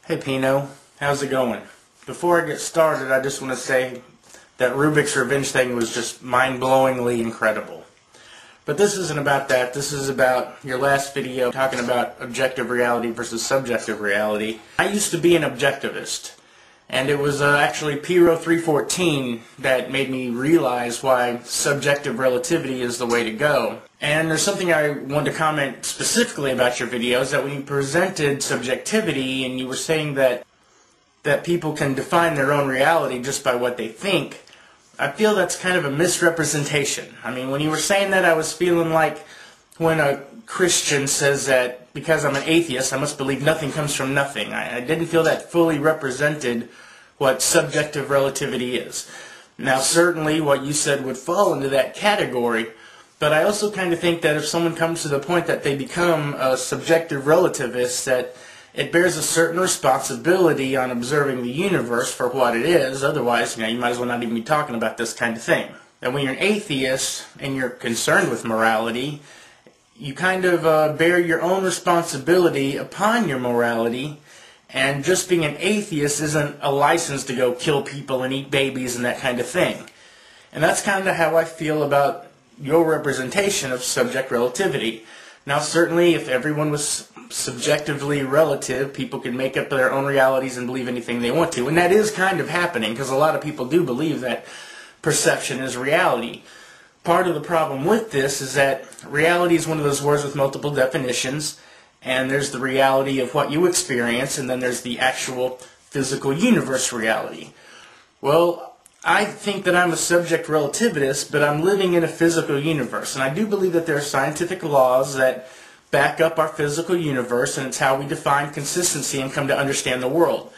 Hey Pino, how's it going? Before I get started, I just want to say that Rubik's Revenge thing was just mind-blowingly incredible. But this isn't about that. This is about your last video talking about objective reality versus subjective reality. I used to be an objectivist, and it was actually Piro 314 that made me realize why subjective relativity is the way to go. And there's something I wanted to comment specifically about your videos, that when you presented subjectivity and you were saying that people can define their own reality just by what they think, I feel that's kind of a misrepresentation. I mean, when you were saying that, I was feeling like when a Christian says that because I'm an atheist, I must believe nothing comes from nothing. I didn't feel that fully represented what subjective relativity is. Now, certainly what you said would fall into that category, but I also kind of think that if someone comes to the point that they become a subjective relativist, that it bears a certain responsibility on observing the universe for what it is. Otherwise, you might as well not even be talking about this kind of thing. And when you're an atheist and you're concerned with morality, you kind of bear your own responsibility upon your morality, and just being an atheist isn't a license to go kill people and eat babies and that kind of thing. And that's kind of how I feel about your representation of subject relativity. Now, certainly, if everyone was subjectively relative, people can make up their own realities and believe anything they want to. And that is kind of happening, because a lot of people do believe that perception is reality. Part of the problem with this is that reality is one of those words with multiple definitions, and there's the reality of what you experience, and then there's the actual physical universe reality. Well, I think that I'm a subject relativist, but I'm living in a physical universe, and I do believe that there are scientific laws that back up our physical universe, and it's how we define consistency and come to understand the world.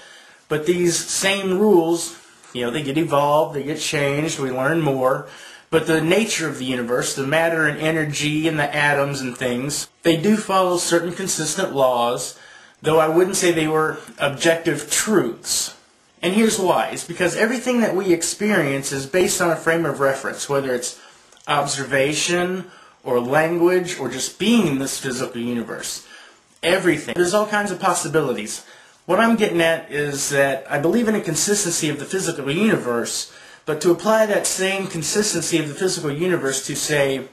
But these same rules, they get evolved, they get changed, we learn more, but the nature of the universe, the matter and energy and the atoms and things, they do follow certain consistent laws, though I wouldn't say they were objective truths. And here's why. It's because everything that we experience is based on a frame of reference, whether it's observation or language or just being in this physical universe. Everything. There's all kinds of possibilities. What I'm getting at is that I believe in a consistency of the physical universe, but to apply that same consistency of the physical universe to, say,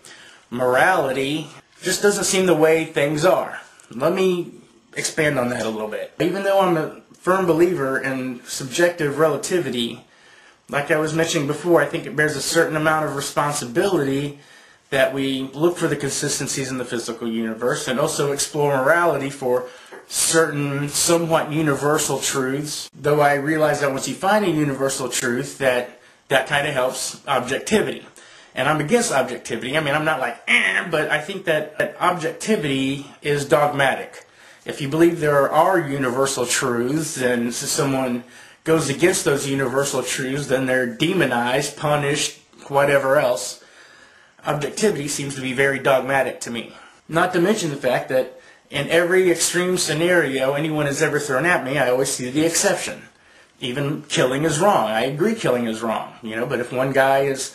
morality, just doesn't seem the way things are. Let me expand on that a little bit. Even though I'm a firm believer in subjective relativity, like I was mentioning before, I think it bears a certain amount of responsibility that we look for the consistencies in the physical universe and also explore morality for certain somewhat universal truths, though I realize that once you find a universal truth, that kind of helps objectivity. And I'm against objectivity. I mean, I'm not like, but I think that objectivity is dogmatic. If you believe there are universal truths and someone goes against those universal truths, then they're demonized, punished, whatever else. Objectivity seems to be very dogmatic to me. Not to mention the fact that in every extreme scenario anyone has ever thrown at me, I always see the exception. Even killing is wrong. I agree killing is wrong, but if one guy is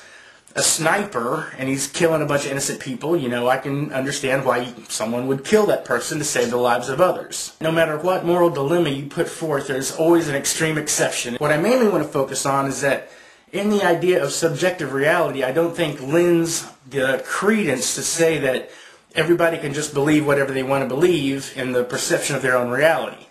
a sniper and he's killing a bunch of innocent people, I can understand why someone would kill that person to save the lives of others. No matter what moral dilemma you put forth, there's always an extreme exception. What I mainly want to focus on is that in the idea of subjective reality, I don't think lends the credence to say that everybody can just believe whatever they want to believe in the perception of their own reality.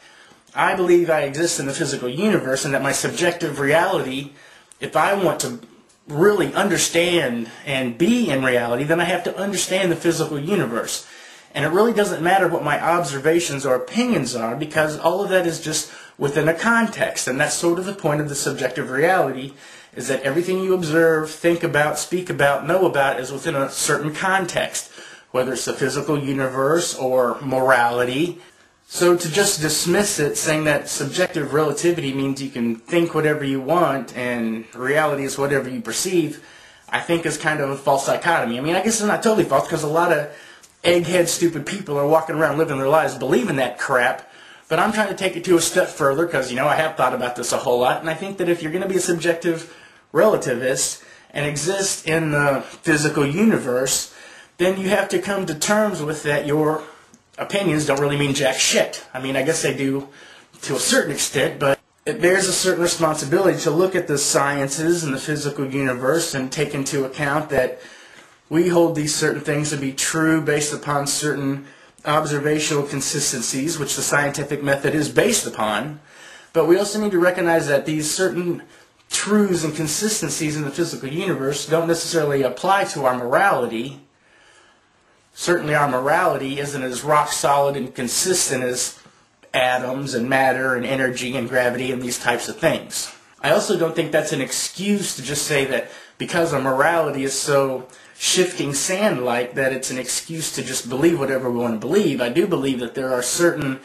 I believe I exist in the physical universe, and that my subjective reality, if I want to really understand and be in reality, then I have to understand the physical universe. And it really doesn't matter what my observations or opinions are, because all of that is just within a context. And that's sort of the point of the subjective reality, is that everything you observe, think about, speak about, know about is within a certain context, whether it's the physical universe or morality. So to just dismiss it, saying that subjective relativity means you can think whatever you want and reality is whatever you perceive, I think is kind of a false dichotomy. I mean, I guess it's not totally false, because a lot of egghead stupid people are walking around living their lives believing that crap, but I'm trying to take it to a step further, because, I have thought about this a whole lot, and I think that if you're going to be a subjective relativist and exist in the physical universe, then you have to come to terms with that your opinions don't really mean jack shit. I mean, I guess they do to a certain extent, but it bears a certain responsibility to look at the sciences and the physical universe and take into account that we hold these certain things to be true based upon certain observational consistencies, which the scientific method is based upon. But we also need to recognize that these certain truths and consistencies in the physical universe don't necessarily apply to our morality. Certainly our morality isn't as rock solid and consistent as atoms and matter and energy and gravity and these types of things. I also don't think that's an excuse to just say that because our morality is so shifting sand-like that it's an excuse to just believe whatever we want to believe. I do believe that there are certain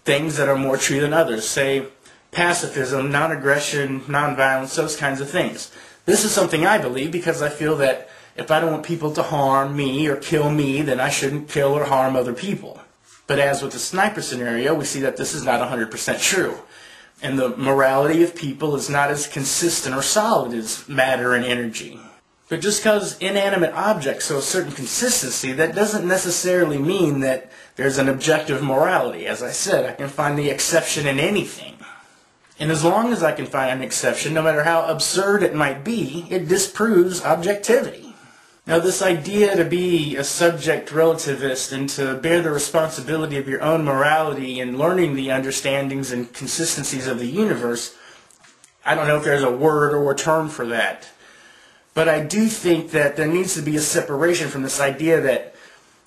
things that are more true than others. Say pacifism, non-aggression, non-violence, those kinds of things. This is something I believe because I feel that if I don't want people to harm me or kill me, then I shouldn't kill or harm other people. But as with the sniper scenario, we see that this is not 100% true. And the morality of people is not as consistent or solid as matter and energy. But just because inanimate objects show a certain consistency, that doesn't necessarily mean that there's an objective morality. As I said, I can find the exception in anything. And as long as I can find an exception, no matter how absurd it might be, it disproves objectivity. Now, this idea to be a subject relativist and to bear the responsibility of your own morality and learning the understandings and consistencies of the universe, I don't know if there's a word or a term for that. But I do think that there needs to be a separation from this idea that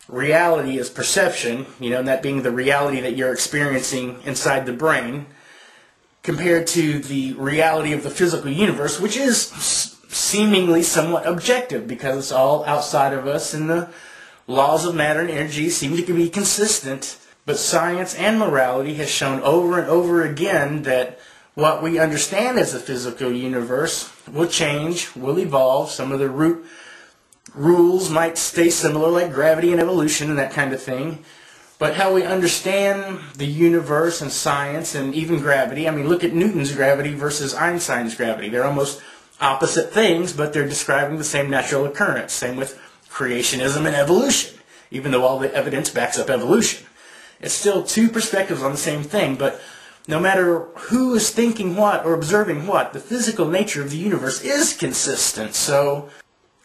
reality is perception, and that being the reality that you're experiencing inside the brain, compared to the reality of the physical universe, which is seemingly somewhat objective because it's all outside of us and the laws of matter and energy seem to be consistent. But science and morality has shown over and over again that what we understand as the physical universe will change, will evolve. Some of the root rules might stay similar, like gravity and evolution and that kind of thing. But how we understand the universe and science and even gravity, I mean, look at Newton's gravity versus Einstein's gravity. They're almost opposite things, but they're describing the same natural occurrence. Same with creationism and evolution, even though all the evidence backs up evolution. It's still two perspectives on the same thing, but no matter who is thinking what or observing what, the physical nature of the universe is consistent, so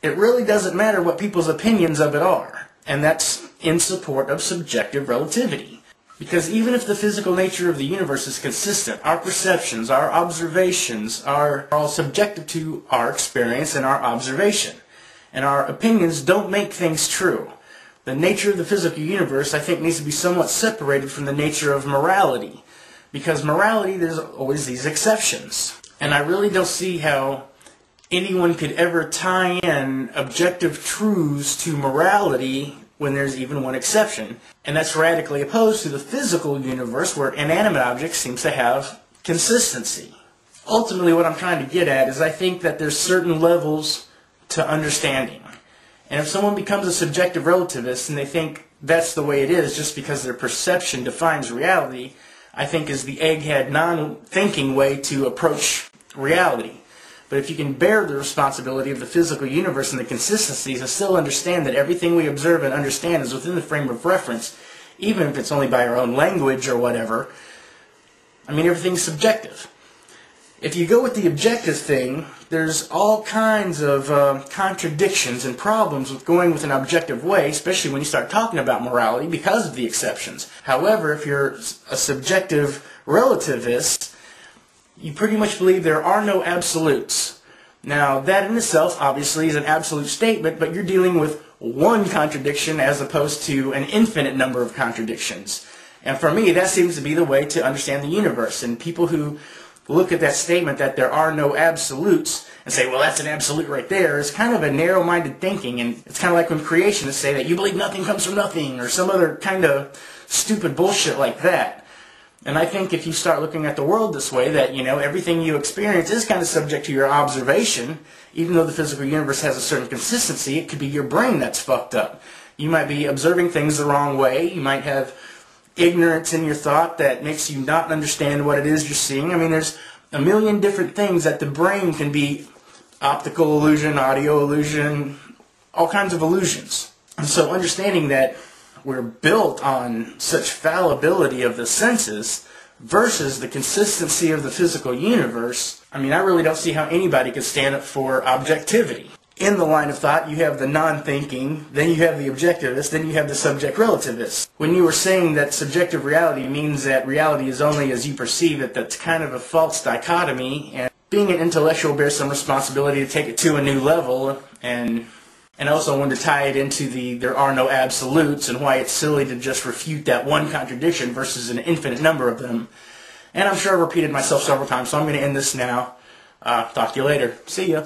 it really doesn't matter what people's opinions of it are. And that's in support of subjective relativity. Because even if the physical nature of the universe is consistent, our perceptions, our observations are all subjective to our experience and our observation. And our opinions don't make things true. The nature of the physical universe, I think, needs to be somewhat separated from the nature of morality. Because morality, there's always these exceptions. And I really don't see how anyone could ever tie in objective truths to morality when there's even one exception. And that's radically opposed to the physical universe where inanimate objects seems to have consistency. Ultimately, what I'm trying to get at is I think that there's certain levels to understanding. And if someone becomes a subjective relativist and they think that's the way it is just because their perception defines reality, I think is the egghead, non-thinking way to approach reality. But if you can bear the responsibility of the physical universe and the consistencies and still understand that everything we observe and understand is within the frame of reference, even if it's only by our own language or whatever, I mean, everything's subjective. If you go with the objective thing, there's all kinds of contradictions and problems with going with an objective way, especially when you start talking about morality because of the exceptions. However, if you're a subjective relativist, you pretty much believe there are no absolutes. Now, that in itself obviously is an absolute statement, but you're dealing with one contradiction as opposed to an infinite number of contradictions. And for me, that seems to be the way to understand the universe. And people who look at that statement that there are no absolutes and say, well, that's an absolute right there, is kind of a narrow-minded thinking. And it's kind of like when creationists say that you believe nothing comes from nothing or some other kind of stupid bullshit like that. And I think if you start looking at the world this way, that, everything you experience is kind of subject to your observation. Even though the physical universe has a certain consistency, it could be your brain that's fucked up. You might be observing things the wrong way. You might have ignorance in your thought that makes you not understand what it is you're seeing. I mean, there's a million different things that the brain can be: optical illusion, audio illusion, all kinds of illusions. And so understanding that we're built on such fallibility of the senses, versus the consistency of the physical universe, I mean, I really don't see how anybody could stand up for objectivity. In the line of thought, you have the non-thinking, then you have the objectivist, then you have the subject relativist. When you were saying that subjective reality means that reality is only as you perceive it, that's kind of a false dichotomy, and being an intellectual bears some responsibility to take it to a new level, and also wanted to tie it into the there are no absolutes and why it's silly to just refute that one contradiction versus an infinite number of them. And I'm sure I've repeated myself several times, so I'm going to end this now. Talk to you later. See ya.